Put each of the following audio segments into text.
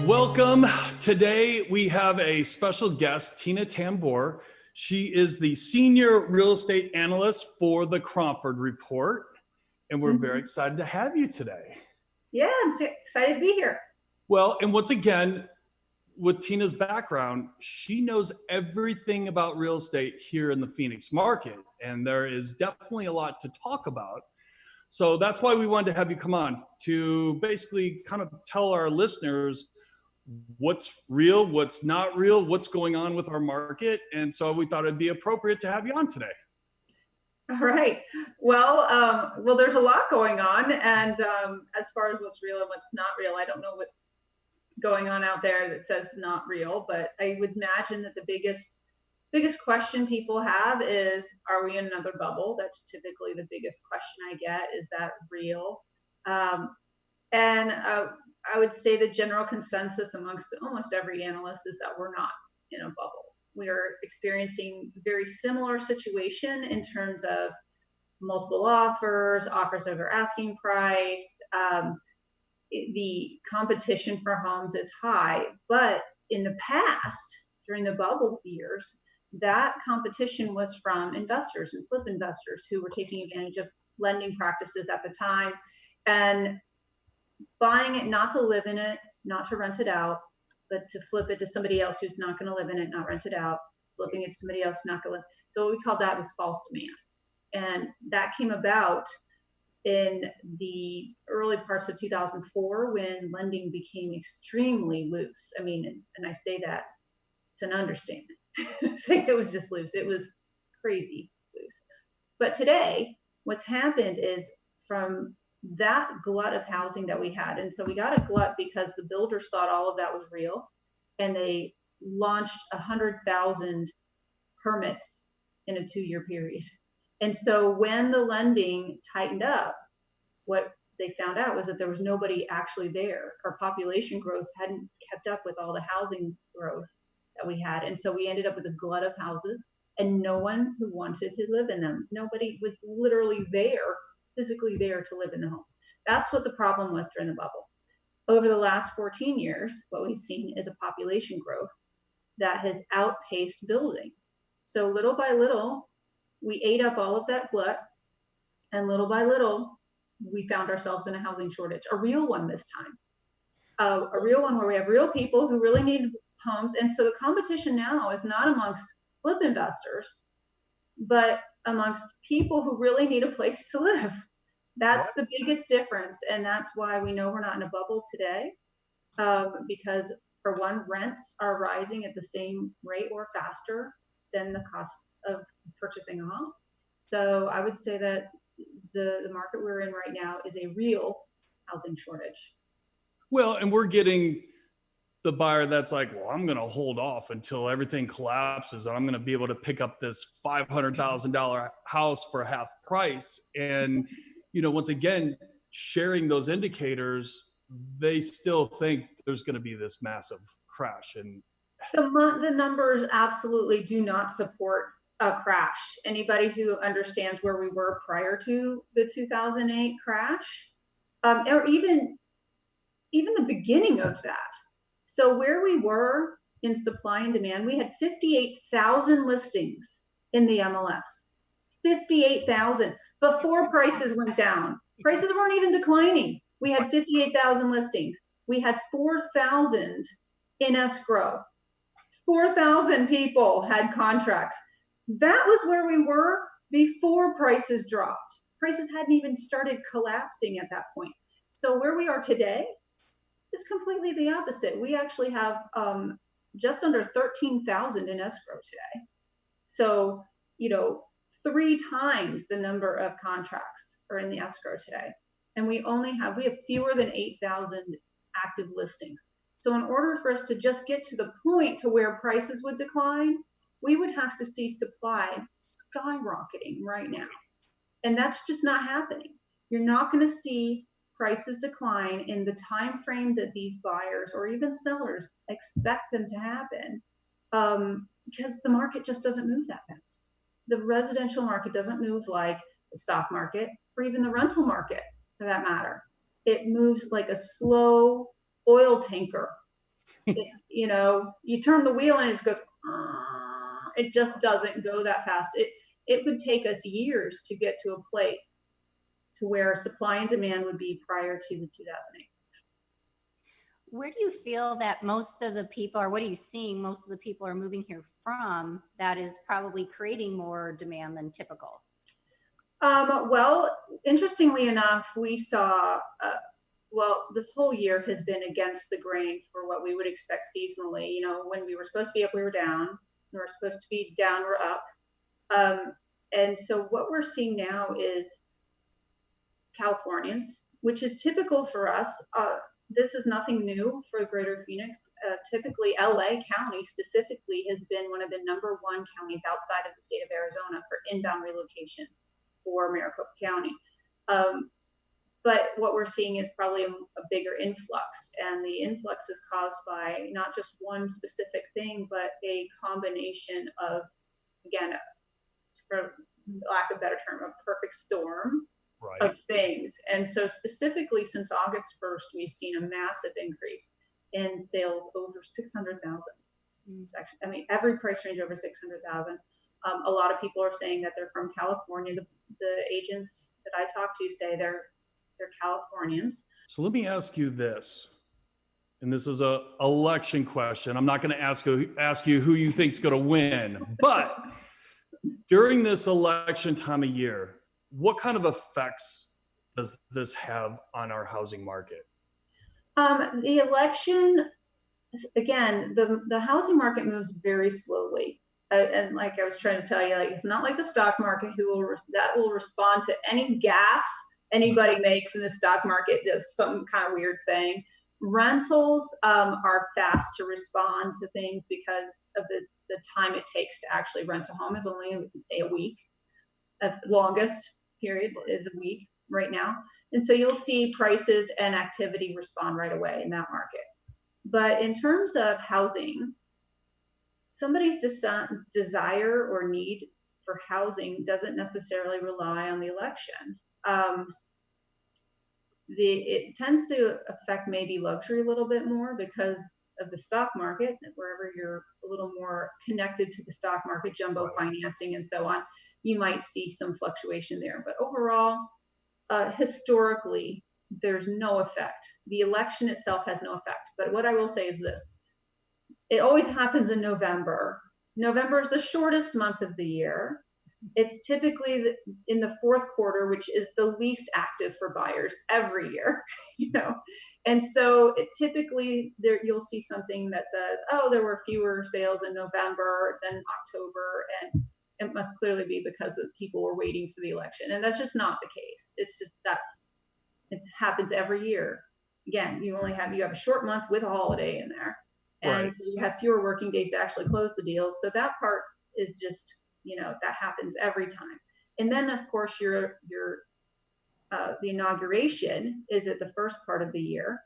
Welcome. Today we have a special guest, Tina Tamboer. She is the senior real estate analyst for the Cromford Report, and we're very excited to have you today. Yeah, I'm so excited to be here. Well, and once again, with Tina's background, she knows everything about real estate here in the Phoenix market, and there is definitely a lot to talk about. So that's why we wanted to have you come on to basically kind of tell our listeners what's real, what's not real, what's going on with our market. And so we thought it'd be appropriate to have you on today. All right. Well, there's a lot going on. And as far as what's real and what's not real, I don't know what's going on out there that says not real, but I would imagine that the biggest question people have is, are we in another bubble? That's typically the biggest question I get. Is that real? I would say the general consensus amongst almost every analyst is that we're not in a bubble. We are experiencing a very similar situation in terms of multiple offers over asking price. The competition for homes is high, but in the past, during the bubble years, that competition was from investors and flip investors who were taking advantage of lending practices at the time and buying it not to live in it, not to rent it out, but to flip it to somebody else who's not going to live in it, not rent it out, flipping it to somebody else who's not going to live. So what we called that was false demand. And that came about in the early parts of 2004 when lending became extremely loose. I mean, and I say that, it's an understatement. Say it was just loose. It was crazy loose. But today, what's happened is from that glut of housing that we had, and so we got a glut because the builders thought all of that was real, and they launched 100,000 permits in a 2-year period. And so when the lending tightened up, what they found out was that there was nobody actually there. Our population growth hadn't kept up with all the housing growth that we had. And so we ended up with a glut of houses and no one who wanted to live in them. Nobody was literally there, physically there to live in the homes. That's what the problem was during the bubble. Over the last 14 years, what we've seen is a population growth that has outpaced building. So little by little, we ate up all of that glut, and little by little, we found ourselves in a housing shortage, a real one this time. A real one where we have real people who really need homes. And so the competition now is not amongst flip investors, but amongst people who really need a place to live. That's the biggest difference. And that's why we know we're not in a bubble today. Because for one, rents are rising at the same rate or faster than the costs of purchasing a home. So I would say that the market we're in right now is a real housing shortage. Well, and we're getting the buyer that's like, well, I'm going to hold off until everything collapses and I'm going to be able to pick up this $500,000 house for half price. And, you know, once again, sharing those indicators, they still think there's going to be this massive crash. And the numbers absolutely do not support a crash. Anybody who understands where we were prior to the 2008 crash, or even the beginning of that. So where we were in supply and demand, we had 58,000 listings in the MLS. 58,000 before prices went down. Prices weren't even declining. We had 58,000 listings. We had 4,000 in escrow. 4,000 people had contracts. That was where we were before prices dropped. Prices hadn't even started collapsing at that point. So where we are today is completely the opposite. We actually have just under 13,000 in escrow today. So, you know, 3 times the number of contracts are in the escrow today. And we have fewer than 8,000 active listings. So in order for us to just get to the point to where prices would decline, we would have to see supply skyrocketing right now. And that's just not happening. You're not going to see prices decline in the time frame that these buyers or even sellers expect them to happen, because the market just doesn't move that fast. The residential market doesn't move like the stock market or even the rental market for that matter. It moves like a slow oil tanker You turn the wheel and it just goes, it just doesn't go that fast. It would take us years to get to a place to where supply and demand would be prior to the 2008. Where do you feel that most of the people, or what are you seeing most of the people are moving here from that is probably creating more demand than typical? Well, interestingly enough, we saw, this whole year has been against the grain for what we would expect seasonally. When we were supposed to be up, we were down. We were supposed to be down, we're up. And so what we're seeing now is Californians, which is typical for us. This is nothing new for Greater Phoenix. Typically, LA County specifically has been one of the #1 counties outside of the state of Arizona for inbound relocation for Maricopa County. But what we're seeing is probably a bigger influx, and the influx is caused by not just one specific thing, but a combination of, again, for lack of a better term, a perfect storm of things. And so specifically since August 1st, we've seen a massive increase in sales over 600,000. Actually, I mean, every price range over 600,000. A lot of people are saying that they're from California. The agents that I talk to say they're Californians. So let me ask you this, and this is a election question. I'm not going to ask you who you think's going to win, but during this election time of year, what kind of effects does this have on our housing market? The election, again, the housing market moves very slowly. And like I was trying to tell you, it's not like the stock market that will respond to any gaffe anybody makes in the stock market, just some kind of weird thing. Rentals are fast to respond to things because of the time it takes to actually rent a home is only, say, a week. The longest period is a week right now. And so you'll see prices and activity respond right away in that market. But in terms of housing, somebody's desire or need for housing doesn't necessarily rely on the election. It tends to affect maybe luxury a little bit more because of the stock market, wherever you're a little more connected to the stock market, jumbo financing and so on, you might see some fluctuation there. But overall, historically, there's no effect. The election itself has no effect. But what I will say is this. It always happens in November. November is the shortest month of the year. It's typically in the fourth quarter, which is the least active for buyers every year, And so typically you'll see something that says, oh, there were fewer sales in November than October. And it must clearly be because people were waiting for the election. And that's just not the case. It's just it happens every year. Again, you have a short month with a holiday in there. And so you have fewer working days to actually close the deals. So that part is just, that happens every time. And then of course the inauguration is at the first part of the year.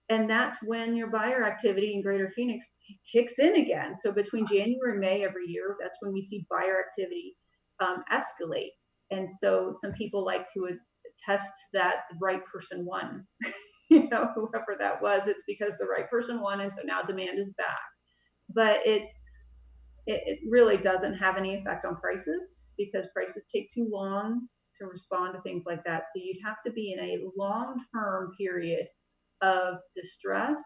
And that's when your buyer activity in Greater Phoenix kicks in again. So between January and May every year, that's when we see buyer activity escalate. And so some people like to attest that the right person won. Whoever that was, it's because the right person won, and so now demand is back. But it really doesn't have any effect on prices because prices take too long to respond to things like that. So you'd have to be in a long-term period of distress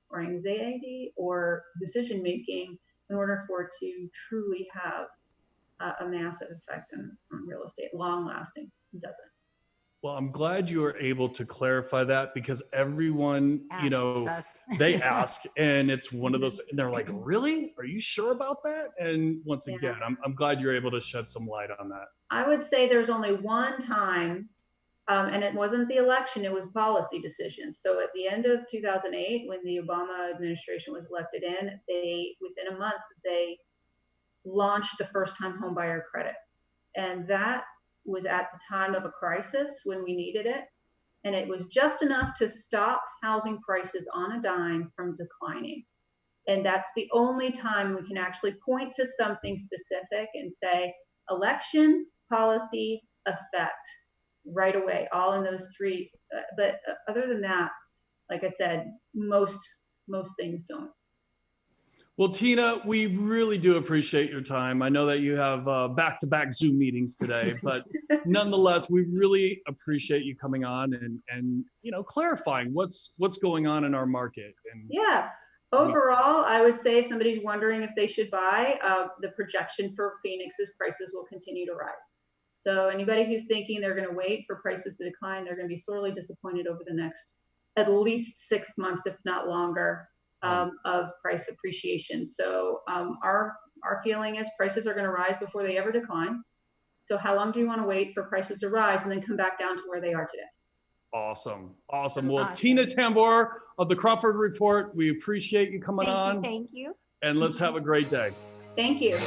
or anxiety or decision making in order for it to truly have a massive effect on real estate, long lasting. It doesn't. Well, I'm glad you were able to clarify that because everyone, they ask, and it's one of those, and they're like, really? Are you sure about that? And once again, I'm glad you're able to shed some light on that. I would say there's only one time, and it wasn't the election, it was policy decisions. So at the end of 2008, when the Obama administration was elected in, within a month, they launched the first-time home buyer credit. And that was at the time of a crisis when we needed it. And it was just enough to stop housing prices on a dime from declining. And that's the only time we can actually point to something specific and say, election, policy, effect, right away, all in those three. But other than that, like I said, most things don't. Well, Tina, we really do appreciate your time. I know that you have back-to-back Zoom meetings today, but nonetheless, we really appreciate you coming on and clarifying what's going on in our market. And yeah, overall, I would say if somebody's wondering if they should buy, the projection for Phoenix's prices will continue to rise. So anybody who's thinking they're going to wait for prices to decline, they're going to be sorely disappointed over the next at least 6 months, if not longer, of price appreciation. So our feeling is prices are going to rise before they ever decline. So how long do you want to wait for prices to rise and then come back down to where they are today? Awesome. Well, Tina Tamboer of the Crawford Report, we appreciate you coming on. Thank you. And let's have a great day. Thank you.